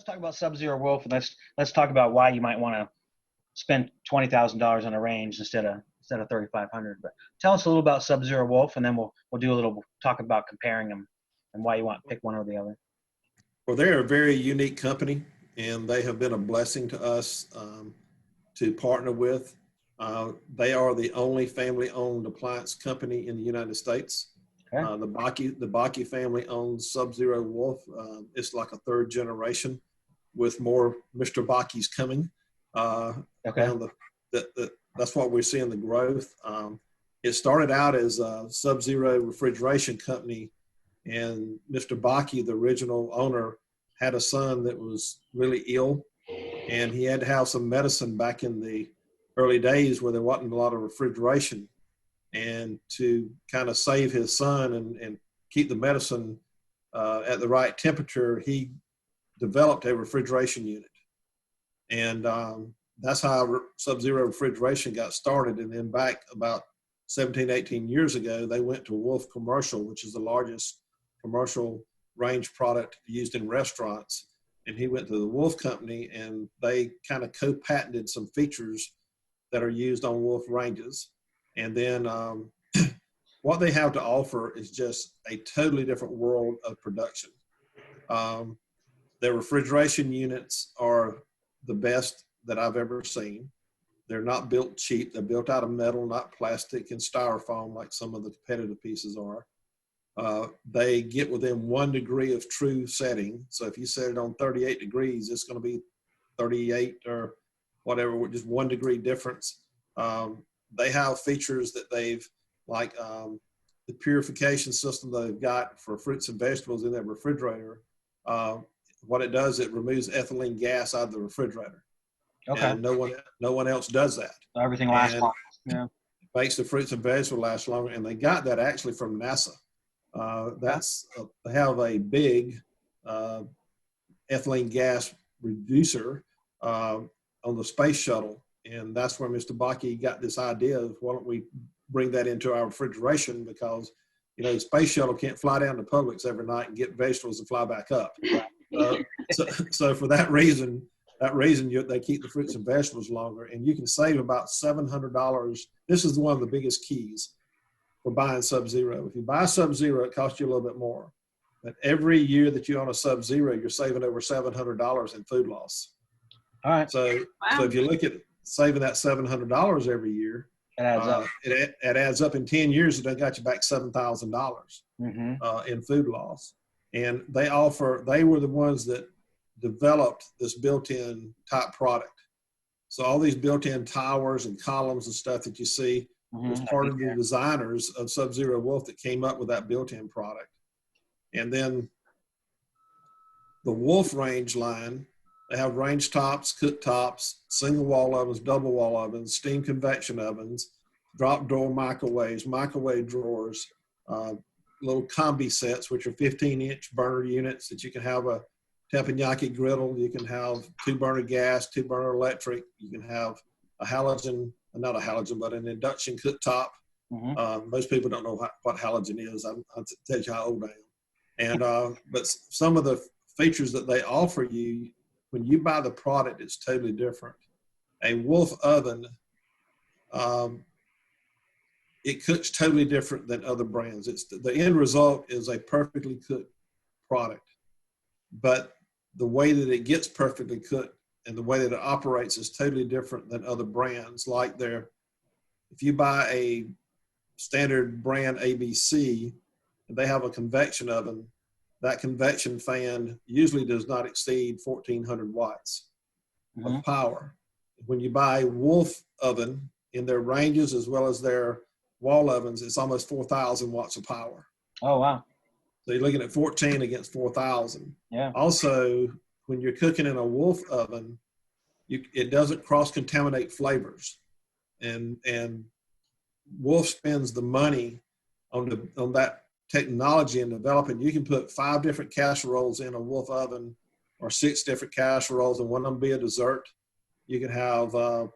talk about Sub-Zero Wolf, and let's talk about why you might want to spend $20,000 on a range instead of 3,500. But tell us a little about Sub-Zero Wolf, and then we'll do a little talk about comparing them and why you want to pick one or the other. Well, they're a very unique company, and they have been a blessing to us to partner with. They are the only family-owned appliance company in the United States. Okay. The Bakke family owns Sub-Zero Wolf. It's like a third generation, with more Mr. Bakke's coming. Okay. That's what we're seeing, the growth. It started out as a Sub-Zero refrigeration company, and Mr. Bakke, the original owner, had a son that was really ill, and he had to have some medicine back in the early days where there wasn't a lot of refrigeration. And to kind of save his son and keep the medicine at the right temperature, he developed a refrigeration unit. And that's how Sub-Zero refrigeration got started. And then back about 17, 18 years ago, they went to Wolf Commercial, which is the largest commercial range product used in restaurants. And he went to the Wolf Company, and they kind of co-patented some features that are used on Wolf ranges. And then what they have to offer is just a totally different world of production. Their refrigeration units are the best that I've ever seen. They're not built cheap. They're built out of metal, not plastic and styrofoam like some of the competitive pieces are. They get within 1 degree of true setting. So if you set it on 38 degrees, it's going to be 38 or whatever, with just 1 degree difference. They have features that they've, like the purification system they've got for fruits and vegetables in that refrigerator. What it does, it removes ethylene gas out of the refrigerator. Okay. And no one else does that. So everything lasts longer. Yeah. It makes the fruits and vegetables last longer. And they got that actually from NASA. They have a big ethylene gas reducer on the space shuttle. And that's where Mr. Bakke got this idea of, why don't we bring that into our refrigeration, because, the space shuttle can't fly down to Publix every night and get vegetables and fly back up. So for that reason, they keep the fruits and vegetables longer, and you can save about $700. This is one of the biggest keys for buying Sub-Zero. If you buy Sub-Zero, it costs you a little bit more. But every year that you own a Sub-Zero, you're saving over $700 in food loss. All right. So if you look at saving that $700 every year, it adds up. It adds up in 10 years. It done got you back $7,000 in food loss. And they were the ones that developed this built-in type product. So all these built-in towers and columns and stuff that you see was part of the designers of Sub-Zero Wolf that came up with that built-in product. And then the Wolf range line, they have range tops, cooktops, single wall ovens, double wall ovens, steam convection ovens, drop door microwaves, microwave drawers, little combi sets, which are 15-inch burner units that you can have a teppanyaki griddle. You can have 2-burner gas, 2-burner electric. You can have not a halogen, but an induction cooktop. Most people don't know what halogen is. I'll tell you how old I am. And but some of the features that they offer you, when you buy the product, it's totally different. A Wolf oven, it cooks totally different than other brands. The end result is a perfectly cooked product, but the way that it gets perfectly cooked and the way that it operates is totally different than other brands. Like if you buy a standard brand ABC, and they have a convection oven, that convection fan usually does not exceed 1,400 watts of power. When you buy a Wolf oven in their ranges as well as their wall ovens, it's almost 4,000 watts of power. Oh, wow. So you're looking at 14 against 4,000. Yeah. Also, when you're cooking in a Wolf oven, it doesn't cross-contaminate flavors. And Wolf spends the money on that technology and developing. You can put 5 different casseroles in a Wolf oven, or 6 different casseroles, and one of them be a dessert. You can have a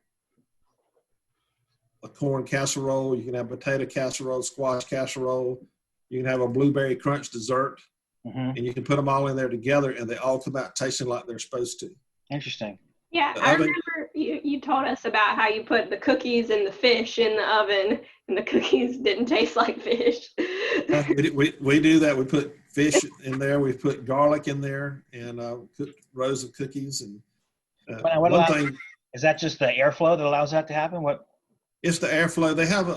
corn casserole. You can have potato casserole, squash casserole. You can have a blueberry crunch dessert. Hmm. and you can put them all in there together, and they all come out tasting like they're supposed to. Interesting. Yeah, The I oven, remember you told us about how you put the cookies and the fish in the oven, and the cookies didn't taste like fish. we do that. We put fish in there. We put garlic in there, and cooked rows of cookies. And What one allows, thing, is that just the airflow that allows that to happen? What? it's the airflow. They have,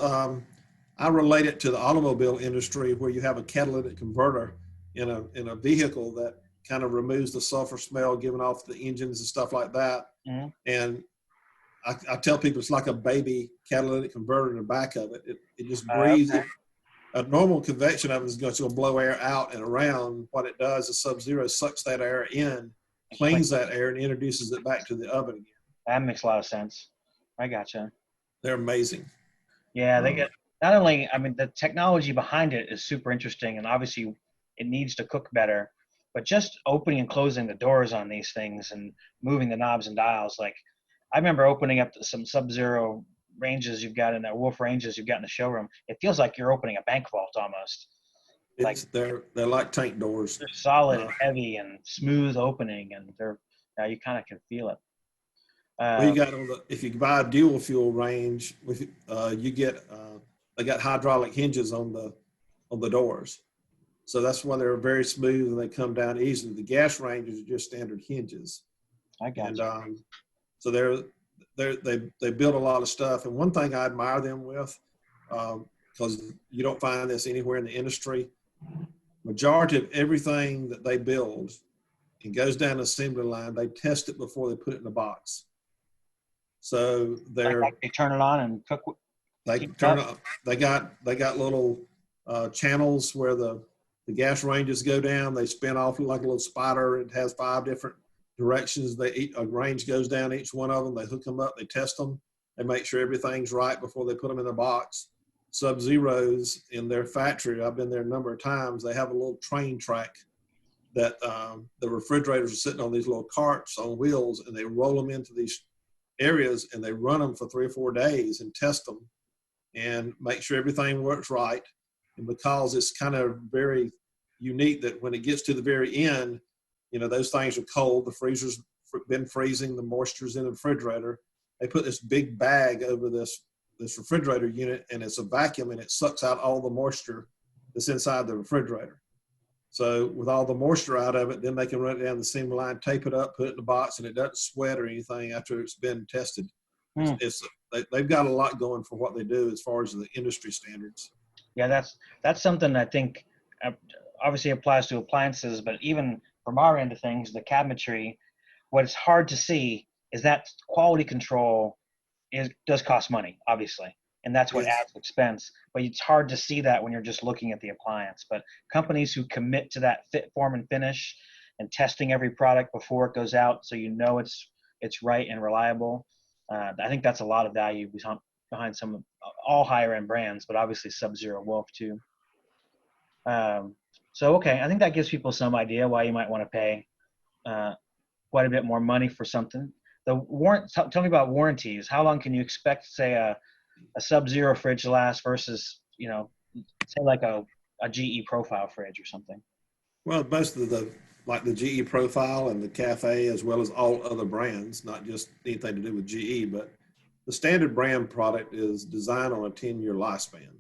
I relate it to the automobile industry, where you have a catalytic converter in a vehicle that kind of removes the sulfur smell given off the engines and stuff like that. Mhm. And I tell people it's like a baby catalytic converter in the back of it. It just breathes. Okay. A normal convection oven is going to blow air out and around. What it does is Sub-Zero sucks that air in, cleans that air, and introduces it back to the oven again. That makes a lot of sense. I gotcha. They're amazing. Yeah, they get not only, I mean, the technology behind it is super interesting, and obviously it needs to cook better, but just opening and closing the doors on these things and moving the knobs and dials. Like, I remember opening up some Sub-Zero ranges you've got in that Wolf ranges you've got in the showroom. It feels like you're opening a bank vault almost. Like They're like tank doors. they're solid and heavy and smooth opening, and they're, yeah, you kind of can feel it. Well, you got if you buy a dual fuel range, you get they got hydraulic hinges on the doors, so that's why they're very smooth and they come down easily. The gas ranges are just standard hinges. I got And you. so they build a lot of stuff. And one thing I admire them with, because you don't find this anywhere in the industry, majority of everything that they build and goes down the assembly line, they test it before they put it in the box. So Like they turn it on and cook. they turn up. They got little channels where the gas ranges go down. They spin off like a little spider. It has 5 different directions. A range goes down each one of them. They hook them up. They test them. They make sure everything's right before they put them in the box. Sub-Zeros in their factory, I've been there a number of times. They have a little train track that the refrigerators are sitting on these little carts on wheels, and they roll them into these areas, and they run them for 3 or 4 days and test them and make sure everything works right. And because it's kind of very unique that when it gets to the very end, those things are cold. The freezer's been freezing, the moisture's in the refrigerator. They put this big bag over this refrigerator unit, and it's a vacuum, and it sucks out all the moisture that's inside the refrigerator. So with all the moisture out of it, then they can run it down the assembly line, tape it up, put it in the box, and it doesn't sweat or anything after it's been tested. They've got a lot going for what they do as far as the industry standards. Yeah, that's something I think obviously applies to appliances, but even from our end of things, the cabinetry, what it's hard to see is that quality control does cost money, obviously, and that's what adds expense. But it's hard to see that when you're just looking at the appliance. But companies who commit to that fit, form, and finish, and testing every product before it goes out, so it's right and reliable. I think that's a lot of value behind some of all higher end brands, but obviously Sub-Zero Wolf too. So okay, I think that gives people some idea why you might want to pay quite a bit more money for something. Tell me about warranties. How long can you expect, say, a Sub-Zero fridge to last versus, say like a GE profile fridge or something? Well, most of like the GE profile and the Cafe, as well as all other brands, not just anything to do with GE, but the standard brand product is designed on a 10-year lifespan.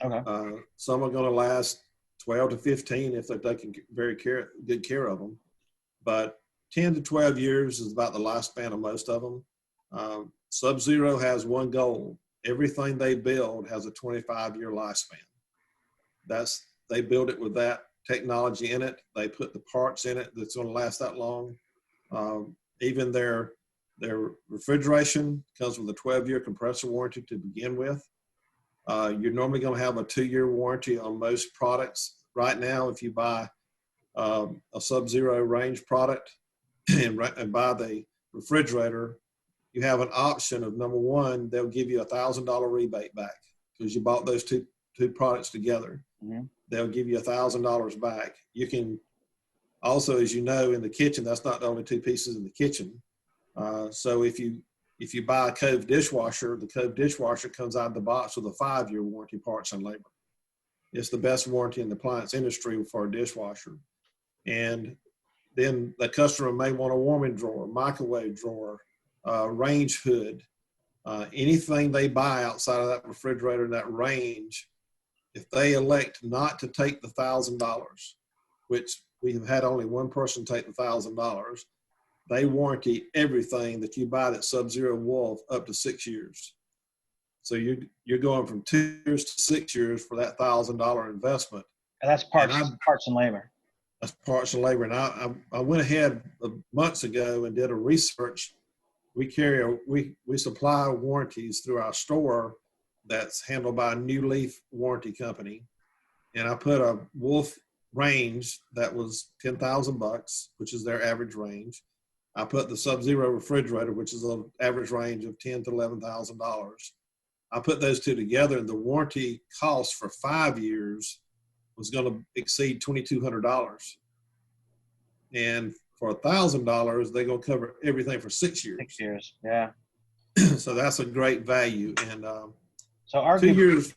Okay. Some are going to last 12 to 15 if they're taking very good care of them. But 10 to 12 years is about the lifespan of most of them. Sub-Zero has one goal. Everything they build has a 25-year lifespan. They build it with that technology in it. They put the parts in it that's going to last that long. Even their refrigeration comes with a 12-year compressor warranty to begin with. You're normally going to have a 2-year warranty on most products. Right now, if you buy a Sub-Zero range product and buy the refrigerator, you have an option of, number one, they'll give you $1,000 rebate back because you bought those two products together. Mm-hmm. They'll give you $1,000 back. You can also, as you know, in the kitchen, that's not the only 2 pieces in the kitchen. So if you buy a Cove Dishwasher, the Cove Dishwasher comes out of the box with a 5-year warranty, parts and labor. It's the best warranty in the appliance industry for a dishwasher. And then the customer may want a warming drawer, microwave drawer, range hood, anything they buy outside of that refrigerator, that range. If they elect not to take the $1,000, which we have had only one person take the $1,000, they warranty everything that you buy that Sub-Zero Wolf up to 6 years. So you're going from 2 years to 6 years for that $1,000 investment. And that's parts and labor. That's parts and labor. And I went ahead months ago and did a research. We supply warranties through our store that's handled by a New Leaf warranty company. And I put a Wolf range that was $10,000, which is their average range. I put the Sub-Zero refrigerator, which is an average range of $10,000 to $11,000. I put those two together, and the warranty cost for 5 years was going to exceed $2,200. And for $1,000, they're going to cover everything for 6 years. 6 years, yeah. So that's a great value. And so arguably, 2 years.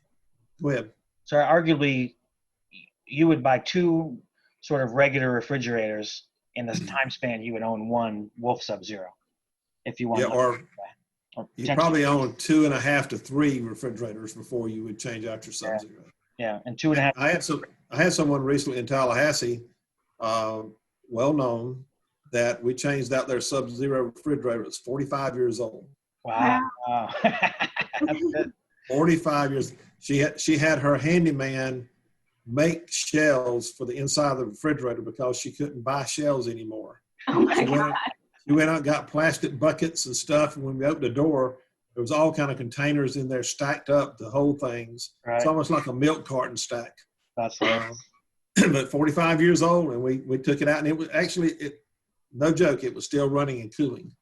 Go ahead. So arguably, you would buy two sort of regular refrigerators in the time span you would own one Wolf Sub-Zero, if you want. Yeah, or you probably own 2.5 to 3 refrigerators before you would change out your Sub-Zero. Yeah, and 2.5. I had someone recently in Tallahassee, well known, that we changed out their Sub-Zero refrigerator. It's 45 years old. Wow. That's good. 45 years. She had her handyman make shelves for the inside of the refrigerator because she couldn't buy shelves anymore. Oh my God. She went out and got plastic buckets and stuff. And when we opened the door, there was all kind of containers in there stacked up to hold things. Right. It's almost like a milk carton stack. That's hilarious. But 45 years old, and we took it out, and it was actually, no joke, it was still running and cooling.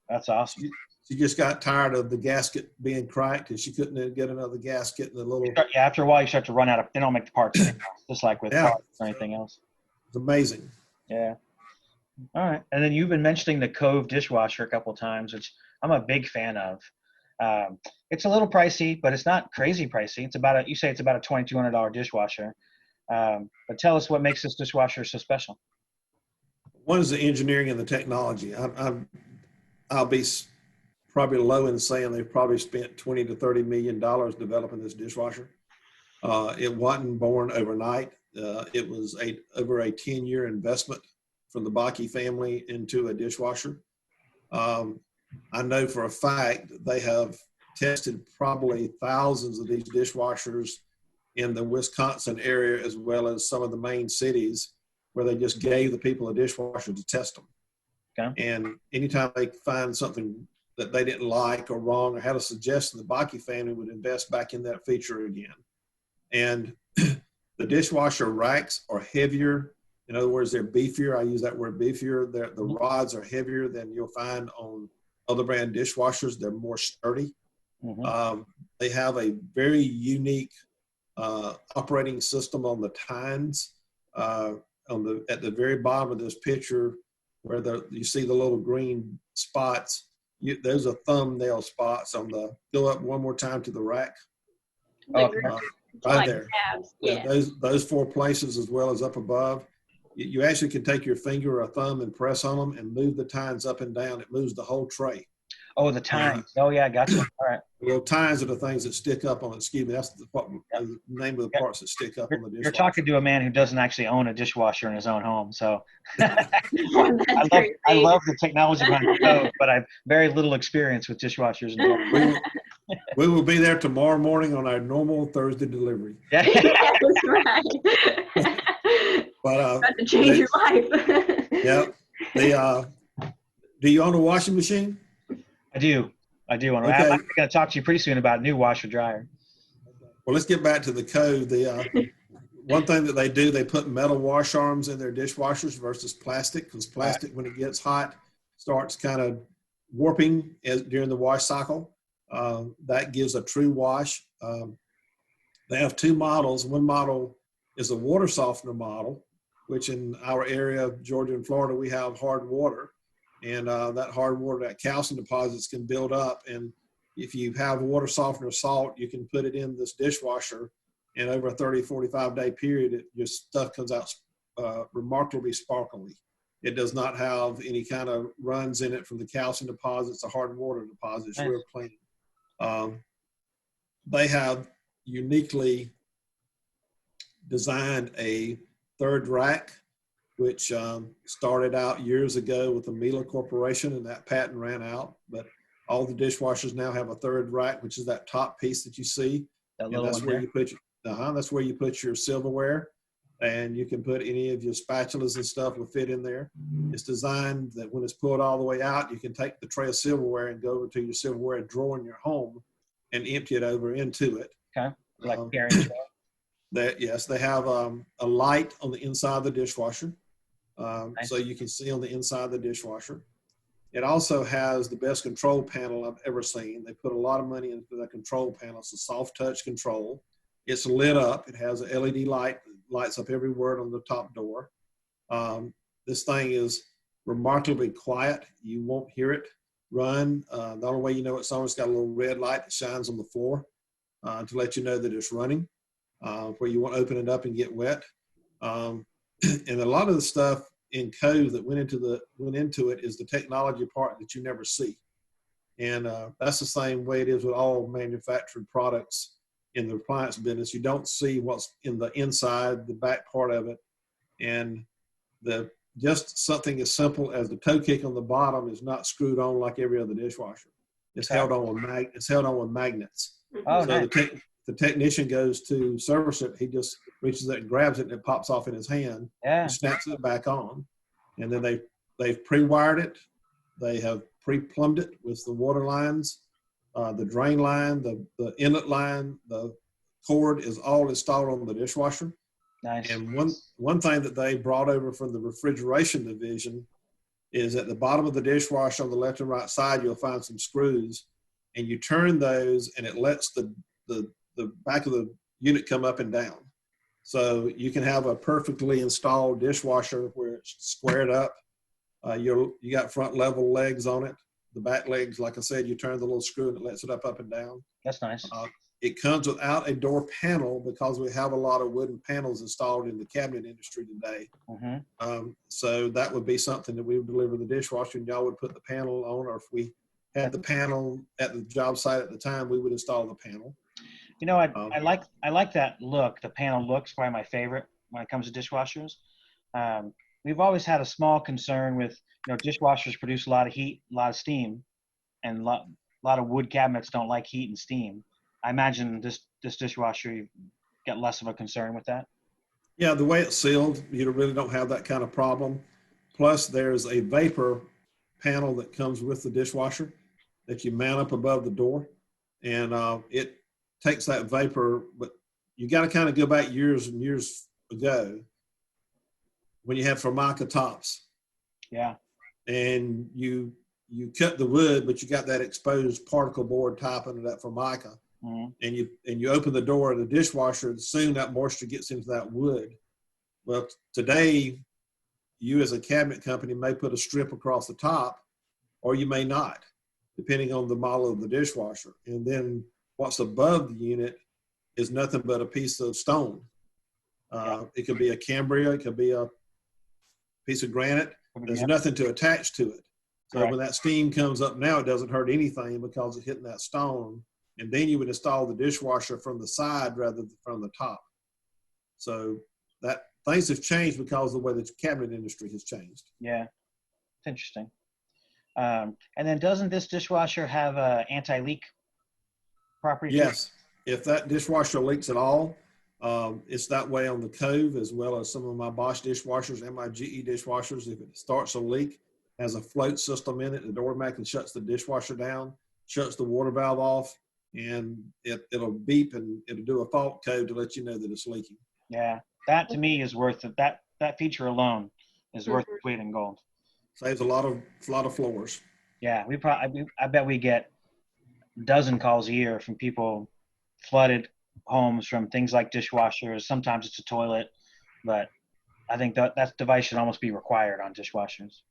That's awesome. She just got tired of the gasket being cracked, and she couldn't get another gasket in the little. Yeah, after a while, you start to run out of. They don't make the parts anymore, just like with cars or anything else. It's amazing. Yeah. All right, and then you've been mentioning the Cove dishwasher a couple of times, which I'm a big fan of. It's a little pricey, but it's not crazy pricey. It's about you say it's about a $2,200 dishwasher. But tell us what makes this dishwasher so special. One is the engineering and the technology. I'll be probably low in saying they've probably spent $20 to $30 million developing this dishwasher. It wasn't born overnight. It was over a 10-year investment from the Bakke family into a dishwasher. I know for a fact they have tested probably thousands of these dishwashers in the Wisconsin area, as well as some of the main cities, where they just gave the people a dishwasher to test them. Okay. And anytime they find something that they didn't like or wrong or had a suggestion, the Bakke family would invest back in that feature again. And the dishwasher racks are heavier. In other words, they're beefier. I use that word beefier. The rods are heavier than you'll find on other brand dishwashers. They're more sturdy. Mm-hmm. They have a very unique operating system on the tines. At the very bottom of this picture, where you see the little green spots, those are thumbnail spots on the. Go up one more time to the rack. Right like there. Tabs. Yeah. Those 4 places, as well as up above. You actually can take your finger or a thumb and press on them and move the tines up and down. It moves the whole tray. Oh, the tines. Oh, yeah, gotcha. All right. The little tines are the things that stick up on it. Excuse me, that's the name of the parts that stick up on the dishwasher. You're talking to a man who doesn't actually own a dishwasher in his own home, so I love the technology behind the Cove, but I have very little experience with dishwashers. We will be there tomorrow morning on our normal Thursday delivery. Yeah, that's right. But about to change your life. Yeah. Do you own a washing machine? I do. Okay. I'm going to talk to you pretty soon about a new washer dryer. Well, let's get back to the Cove. The one thing that they do, they put metal wash arms in their dishwashers versus plastic, because plastic, when it gets hot, starts kind of warping during the wash cycle. That gives a true wash. They have 2 models. One model is a water softener model, which in our area, Georgia and Florida, we have hard water. And that hard water, that calcium deposits can build up. And if you have water softener salt, you can put it in this dishwasher. And over a 30, 45-day period, your stuff comes out remarkably sparkly. It does not have any kind of runs in it from the calcium deposits or hard water deposits. Nice. Real clean. They have uniquely designed a third rack, which started out years ago with the Miele Corporation, and that patent ran out. But all the dishwashers now have a third rack, which is that top piece that you see. That And little that's one where there. you put that's where you put your silverware, and you can put any of your spatulas and stuff will fit in there. It's designed that when it's pulled all the way out, you can take the tray of silverware and go over to your silverware drawer in your home and empty it over into it. Okay. Like carrying tray. Yes, they have a light on the inside of the dishwasher, Nice. so you can see on the inside of the dishwasher. It also has the best control panel I've ever seen. They put a lot of money into the control panel. It's a soft touch control. It's lit up. It has an LED light that lights up every word on the top door. This thing is remarkably quiet. You won't hear it run. The only way you know it's on, it's got a little red light that shines on the floor to let you know that it's running, where you won't open it up and get wet. And a lot of the stuff in Cove that went into it is the technology part that you never see. And that's the same way it is with all manufactured products in the appliance business. You don't see what's in the inside, the back part of it. And just something as simple as the toe kick on the bottom is not screwed on like every other dishwasher. It's held on with magnets. Oh, So nice. the technician goes to service it. He just reaches it and grabs it, and it pops off in his hand. Yeah. And snaps it back on. And then they've pre-wired it. They have pre-plumbed it with the water lines, the drain line, the inlet line, the cord is all installed on the dishwasher. Nice. And one thing that they brought over from the refrigeration division is at the bottom of the dishwasher on the left and right side, you'll find some screws, and you turn those and it lets the back of the unit come up and down. So you can have a perfectly installed dishwasher where it's squared up. You got front level legs on it. The back legs, like I said, you turn the little screw and it lets it up and down. That's nice. It comes without a door panel because we have a lot of wooden panels installed in the cabinet industry today. Mm-hmm. So that would be something that we would deliver the dishwasher, and y'all would put the panel on, or if we had the panel at the job site at the time, we would install the panel. You know, I like that look. The panel look's probably my favorite when it comes to dishwashers. We've always had a small concern with, dishwashers produce a lot of heat, a lot of steam, and a lot of wood cabinets don't like heat and steam. I imagine this dishwasher, you get less of a concern with that. Yeah, the way it's sealed, you really don't have that kind of problem. Plus, there's a vapor panel that comes with the dishwasher that you mount up above the door, and it takes that vapor. But you got to kind of go back years and years ago when you had Formica tops. Yeah. And you cut the wood, but you got that exposed particle board top under that Formica. Mm-hmm. And you open the door of the dishwasher, and soon that moisture gets into that wood. Well, today, you as a cabinet company may put a strip across the top, or you may not, depending on the model of the dishwasher. And then what's above the unit is nothing but a piece of stone. It could be a Cambria, it could be a piece of granite. There's nothing to attach to it. So when that steam comes up now, it doesn't hurt anything because it's hitting that stone. And then you would install the dishwasher from the side rather than from the top. So that things have changed because of the way the cabinet industry has changed. Yeah, it's interesting. And then doesn't this dishwasher have anti-leak property? Yes. If that dishwasher leaks at all, it's that way on the Cove as well as some of my Bosch dishwashers and my GE dishwashers. If it starts a leak, has a float system in it, it automatically shuts the dishwasher down, shuts the water valve off, and it'll beep and it'll do a fault code to let you know that it's leaking. Yeah, that to me is worth it. That feature alone is worth its weight in gold. Saves a lot of floors. Yeah, I bet we get a dozen calls a year from people flooded homes from things like dishwashers. Sometimes it's a toilet, but I think that device should almost be required on dishwashers.